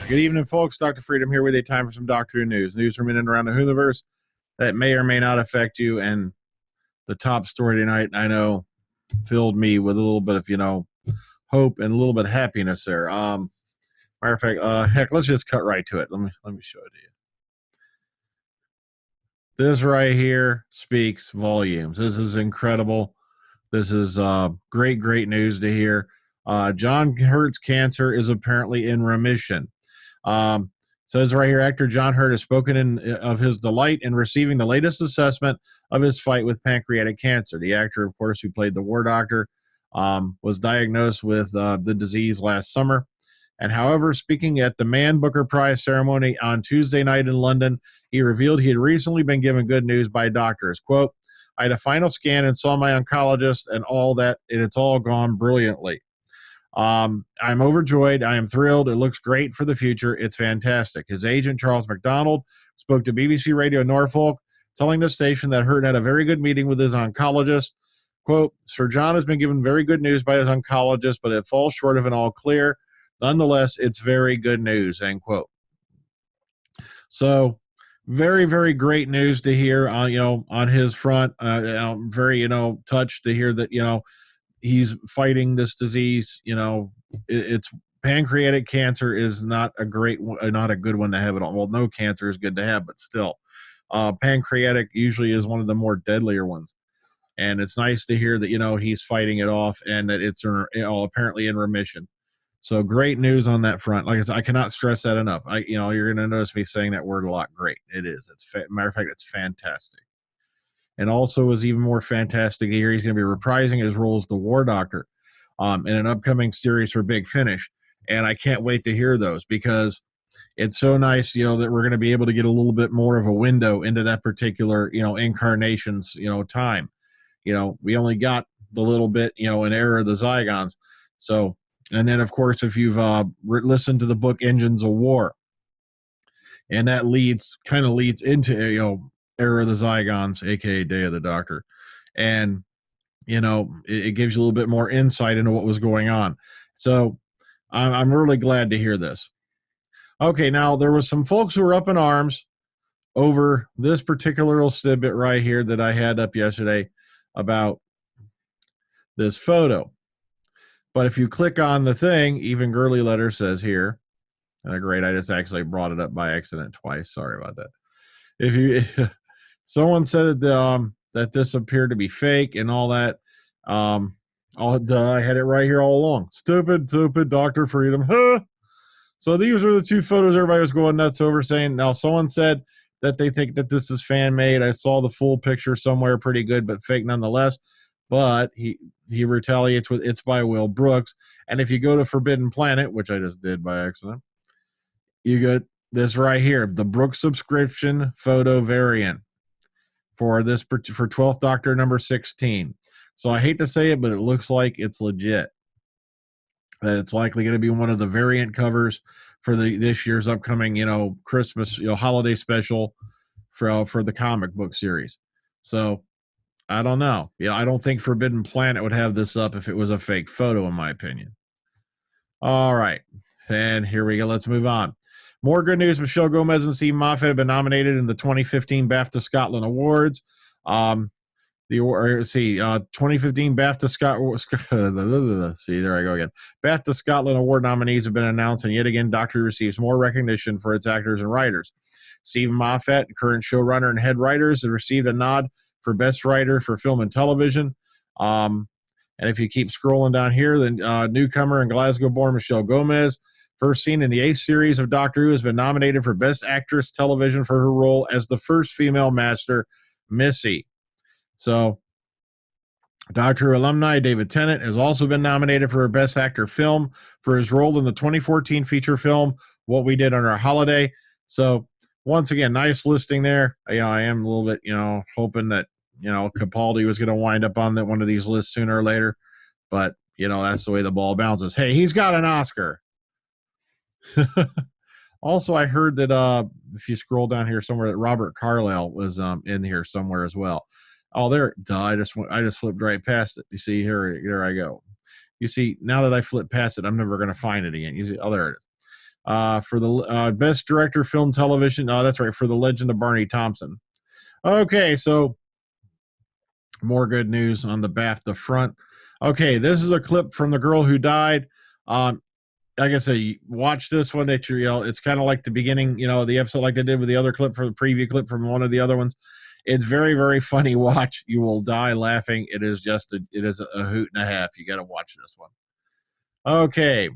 Good evening, folks. Dr. Freedom here with a time for some Doctor Who news. News from in and around the Whoviverse that may or may not affect you. And the top story tonight, I know, filled me with a little bit of, hope and a little bit of happiness there. Matter of fact, heck, let's just cut right to it. Let me show it to you. This right here speaks volumes. This is incredible. This is great news to hear. John Hurt's cancer is apparently in remission. Says right here, actor John Hurt has spoken of his delight in receiving the latest assessment of his fight with pancreatic cancer. The actor, of course, who played the War Doctor, was diagnosed with the disease last summer. And however, speaking at the Man Booker Prize ceremony on Tuesday night in London, he revealed he had recently been given good news by doctors. Quote, I had a final scan and saw my oncologist and all that, and it's all gone brilliantly. I'm overjoyed. I am thrilled. It looks great for the future. It's fantastic. His agent, Charles MacDonald, spoke to BBC Radio Norfolk, telling the station that Hurt had a very good meeting with his oncologist. Quote, Sir John has been given very good news by his oncologist, but it falls short of an all clear. Nonetheless, it's very good news, end quote. So, very great news to hear, on his front. Very, touched to hear that, he's fighting this disease. It's pancreatic cancer is not a good one to have at all. Well, no cancer is good to have, but still, pancreatic usually is one of the more deadlier ones. And it's nice to hear that, he's fighting it off and that it's apparently in remission. So great news on that front. Like I said, I cannot stress that enough. You're going to notice me saying that word a lot. Great. It is. Matter of fact, it's fantastic. And also is even more fantastic here, he's going to be reprising his role as the War Doctor in an upcoming series for Big Finish. And I can't wait to hear those because it's so nice, that we're going to be able to get a little bit more of a window into that particular, incarnation's, time. We only got the little bit, in Era of the Zygons. So, and then, of course, if you've listened to the book Engines of War, and that kind of leads into, Era of the Zygons, a.k.a. Day of the Doctor. And, it gives you a little bit more insight into what was going on. So I'm really glad to hear this. Okay, now there was some folks who were up in arms over this particular little snippet right here that I had up yesterday about this photo. But if you click on the thing, even Girly Letter says here, great, I just actually brought it up by accident twice. Sorry about that. If you, someone said that this appeared to be fake and all that. I had it right here all along. Stupid Dr. Freedom. Huh? So these are the two photos everybody was going nuts over saying. Now, someone said that they think that this is fan-made. I saw the full picture somewhere, pretty good, but fake nonetheless. But he retaliates with it's by Will Brooks. And if you go to Forbidden Planet, which I just did by accident, you get this right here, the Brooks subscription photo variant for 12th Doctor number 16. So I hate to say it, but it looks like it's legit. That it's likely going to be one of the variant covers for this year's upcoming, Christmas, holiday special for the comic book series. So I don't know. I don't think Forbidden Planet would have this up if it was a fake photo, in my opinion. All right. And here we go. Let's move on. More good news. Michelle Gomez and Steve Moffat have been nominated in the 2015 BAFTA Scotland Awards. 2015 BAFTA see, there I go again. BAFTA Scotland Award nominees have been announced, and yet again, Doctor Who receives more recognition for its actors and writers. Stephen Moffat, current showrunner and head writers, has received a nod for Best Writer for Film and Television. And if you keep scrolling down here, the newcomer and Glasgow-born Michelle Gomez, first seen in the 8th series of Doctor Who, has been nominated for Best Actress Television for her role as the first female Master, Missy. So, Doctor Who alumni David Tennant has also been nominated for Best Actor Film for his role in the 2014 feature film, What We Did on Our Holiday. So, once again, nice listing there. I am a little bit, hoping that, Capaldi was going to wind up on one of these lists sooner or later. But, that's the way the ball bounces. Hey, he's got an Oscar. Also, I heard that if you scroll down here somewhere, that Robert Carlyle was in here somewhere as well. Oh, there! I just flipped right past it. You see here I go. You see, now that I flipped past it, I'm never going to find it again. You see, oh, there it is. for the best director, film, television. Oh, that's right, for The Legend of Barney Thompson. Okay, so more good news on the BAFTA front. Okay, this is a clip from The Girl Who Died. Like I say, watch this one. That it's kind of like the beginning, the episode, like I did with the other clip for the preview clip from one of the other ones. It's very, very funny. Watch, you will die laughing. It is a hoot and a half. You got to watch this one. Okay,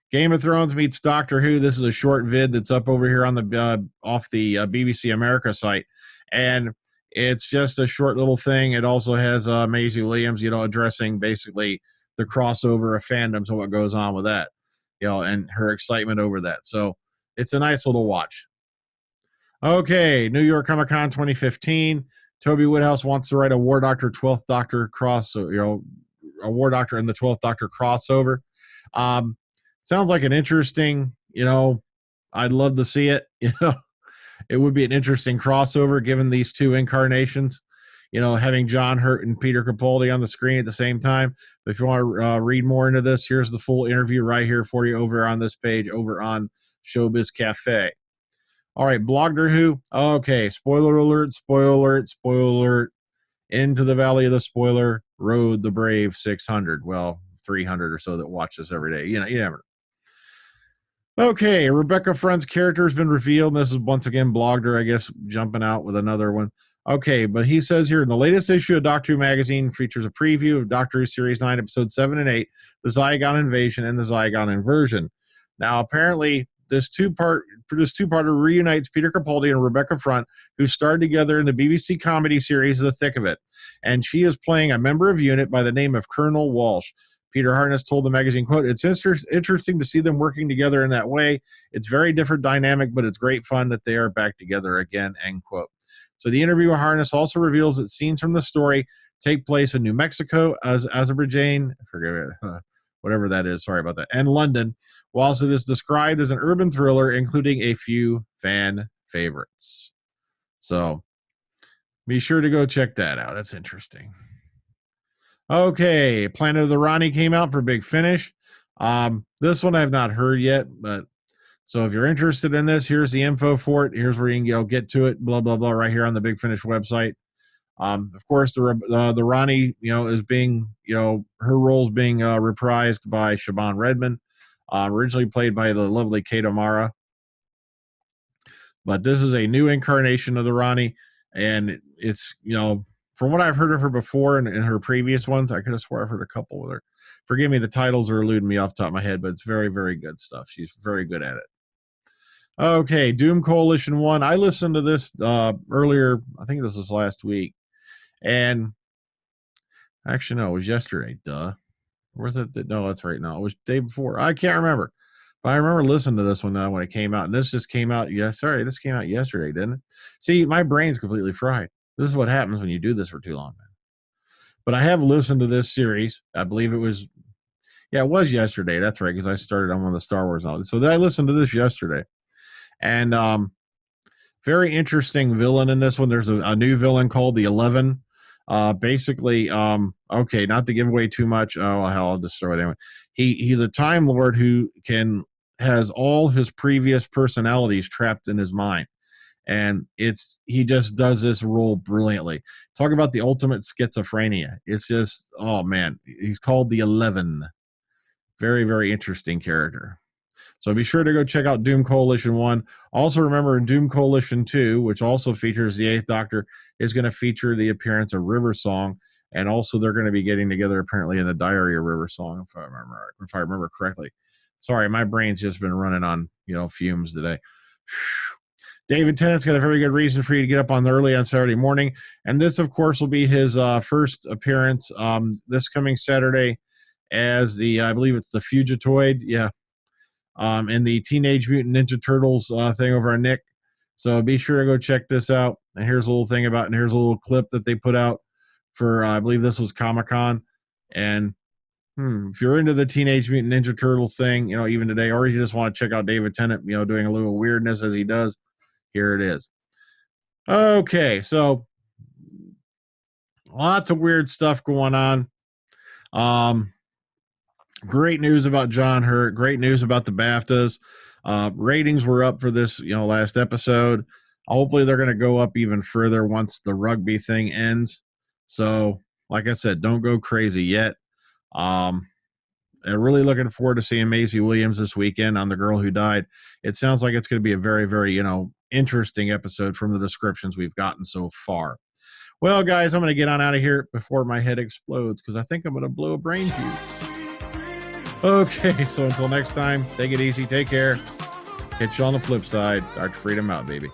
Game of Thrones meets Doctor Who. This is a short vid that's up over here on the off the BBC America site, and it's just a short little thing. It also has Maisie Williams, addressing basically the crossover of fandoms and what goes on with that, and her excitement over that. So it's a nice little watch. Okay, New York Comic Con 2015. Toby Whithouse wants to write a War Doctor 12th Doctor a War Doctor and the 12th Doctor crossover. Sounds like an interesting, I'd love to see it. It would be an interesting crossover given these two incarnations, having John Hurt and Peter Capaldi on the screen at the same time. But if you want to read more into this, here's the full interview right here for you over on this page over on Showbiz Cafe. All right, Blogger Who. Okay, spoiler alert, spoiler alert, spoiler alert. Into the Valley of the Spoiler rode the brave 600. Well, 300 or so that watch this every day. You never know. Okay, Rebecca Friend's character has been revealed. This is once again Blogger, I guess, jumping out with another one. Okay, but he says here, in the latest issue of Doctor Who magazine features a preview of Doctor Who Series 9, Episodes 7 and 8, the Zygon Invasion and the Zygon Inversion. Now, apparently, this two-parter reunites Peter Capaldi and Rebecca Front, who starred together in the BBC comedy series The Thick of It. And she is playing a member of UNIT by the name of Colonel Walsh. Peter Harness told the magazine, quote, "It's interesting to see them working together in that way. It's very different dynamic, but it's great fun that they are back together again," end quote. So the interview with Harness also reveals that scenes from the story take place in New Mexico, Azerbaijan, whatever that is, sorry about that, and London, whilst it is described as an urban thriller, including a few fan favorites. So be sure to go check that out. That's interesting. Okay, Planet of the Rani came out for Big Finish. This one I've not heard yet, but so if you're interested in this, here's the info for it. Here's where you can get to it. Blah blah blah. Right here on the Big Finish website. Of course, the Rani, is being, her role's being reprised by Siobhan Redmond, originally played by the lovely Kate O'Mara. But this is a new incarnation of the Rani, and it's, from what I've heard of her before and in her previous ones, I could have swore I've heard a couple with her. Forgive me, the titles are eluding me off the top of my head, but it's very, very good stuff. She's very good at it. Okay, Doom Coalition 1. I listened to this earlier. I think this was last week. And actually, no, it was yesterday. Duh. Where's it? No, that's right. No, it was the day before. I can't remember. But I remember listening to this one when it came out. And this just came out. Yeah, sorry, this came out yesterday, didn't it? See, my brain's completely fried. This is what happens when you do this for too long, man. But I have listened to this series. I believe it was, it was yesterday. That's right, because I started on one of the Star Wars novels. So I listened to this yesterday. And very interesting villain in this one. There's a new villain called the 11. Basically, okay, not to give away too much. Oh, hell, I'll just throw it anyway. He's a Time Lord who has all his previous personalities trapped in his mind. And he just does this role brilliantly. Talk about the ultimate schizophrenia. It's just, oh man, he's called the 11. Very, very interesting character. So be sure to go check out Doom Coalition 1. Also remember, Doom Coalition 2, which also features the 8th Doctor, is going to feature the appearance of River Song. And also they're going to be getting together apparently in the Diary of River Song, if I remember correctly. Sorry, my brain's just been running on, fumes today. David Tennant's got a very good reason for you to get up early on Saturday morning. And this, of course, will be his first appearance this coming Saturday as I believe it's the Fugitoid. Yeah. And the Teenage Mutant Ninja Turtles thing over on Nick. So be sure to go check this out. And here's a little thing and here's a little clip that they put out for, I believe this was Comic-Con. And if you're into the Teenage Mutant Ninja Turtles thing, even today, or you just want to check out David Tennant, doing a little weirdness as he does, here it is. Okay, so lots of weird stuff going on. great news about John Hurt. Great news about the BAFTAs. Ratings were up for this, last episode. Hopefully, they're going to go up even further once the rugby thing ends. So, like I said, don't go crazy yet. I'm really looking forward to seeing Maisie Williams this weekend on The Girl Who Died. It sounds like it's going to be a very, very, interesting episode from the descriptions we've gotten so far. Well, guys, I'm going to get on out of here before my head explodes because I think I'm going to blow a brain fuse. Okay, so until next time, take it easy, take care. Catch you on the flip side. Dr. Freedom out, baby.